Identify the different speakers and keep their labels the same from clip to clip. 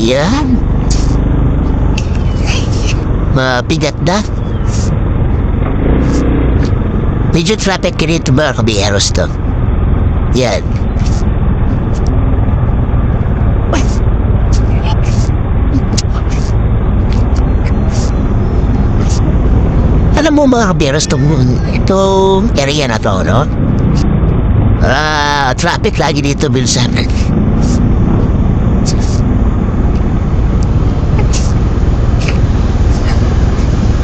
Speaker 1: Yan. Mabigat na. Medyo traffic rito mga kabiyeros to. Yan. Alam mo mga kabiyeros, itong area na to, no? Traffic lagi dito minsan.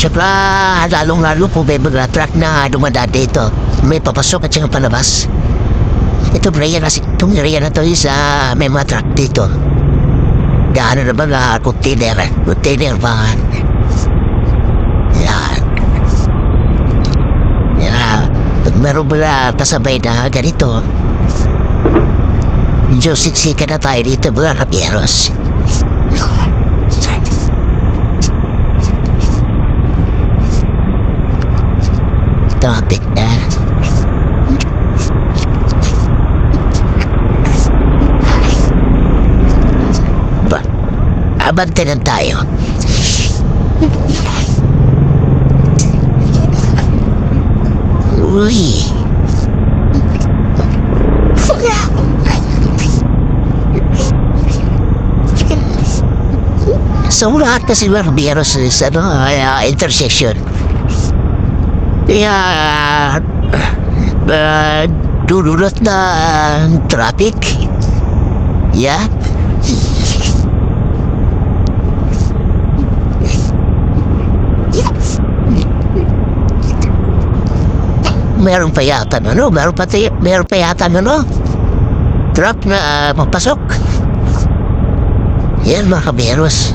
Speaker 1: Tsaka lalong-lalo po may mga truck na dumadaan dito. May papasok at saka palabas. Itong area na to is may mga truck dito. Gaano na ba na container ba? Yan. Yan. Pag meron ba na kasabay na ganito, medyo siksikan na tayo dito mga kapieros. Topic na. Abante lang tayo. Uy. So lahat kasi Barberos is intersection. Kaya dudulot na traffic. Yeah. Meron pa yata truck na papasok. Yan mga kaberos.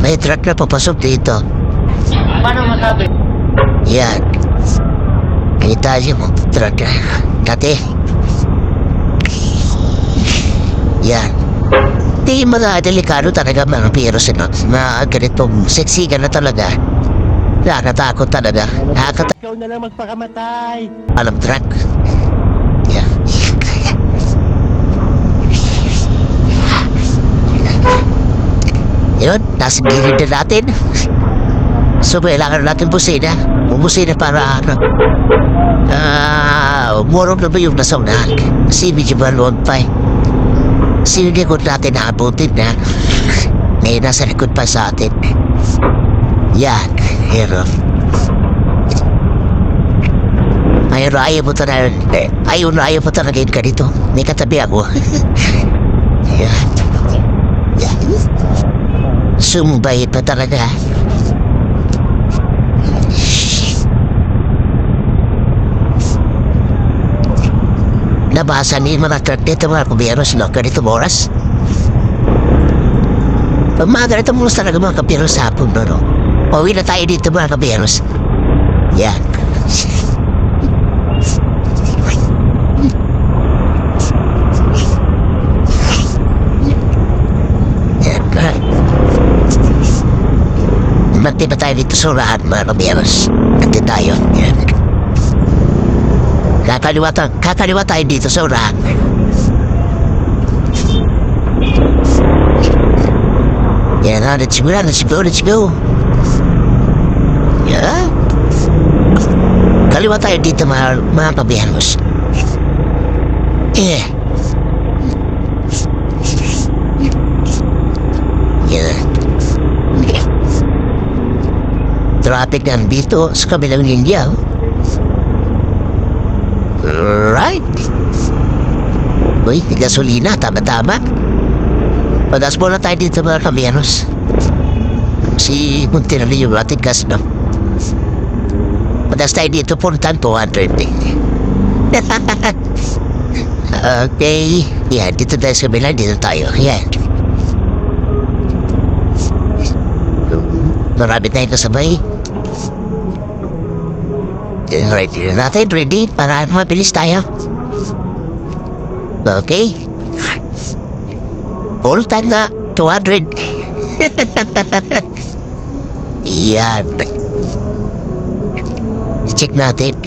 Speaker 1: May truck na papasok dito.
Speaker 2: Paano masabi?
Speaker 1: Yan. Kita niyo mo truck na. Dati. Yan. Di mga delikado talaga mga kaberos. Mga ganitong seksigan na talaga. Nakakatakot talaga.
Speaker 2: Ikaw na lang magpakamatay.
Speaker 1: Alam truck. Yeah. Yun, nasa gilid na natin. So, kailangan natin busina. Busina para umurong na ba yung nasaunahan. Kasi medyo maluwag pa eh. Kasi yung likod natin nakabutin na. Ngayon nasa likod pa sa atin. Yan, hero. Ayaw mo talaga yung ganito. May katabi ako. Yan. Yan. Sumbay pa talaga. Nabasa ni mga truck dito mga kabiyeros, no? Ganito oras. Mga ganito mo talaga mga kabiyeros sa hapon, no? Pauwi na tayo dito mga kabiyeros. Yan. Mati ba tayo dito sa urahan mga kabiyeros? Mati tayo. Yan. Kakaliwa tayo dito sa urahan. Yan na, let's go. Yeah. Kaliwa tayo dito mga kabiyeros. Yeah. Traffic na dito sa kabilang linya. Right. Uy, gasolina, tama. Padas muna tayo dito mga kabiyeros. Si munti na rin yung ating gas, no? Padas tayo dito, puntan 200. Okay. Yan, dito tayo sa kabilang, dito tayo. Yan. Marami tayong kasabay. Ready na natin, ready para mabilis tayo. Okay. Full time na 200. Yan. Check natin.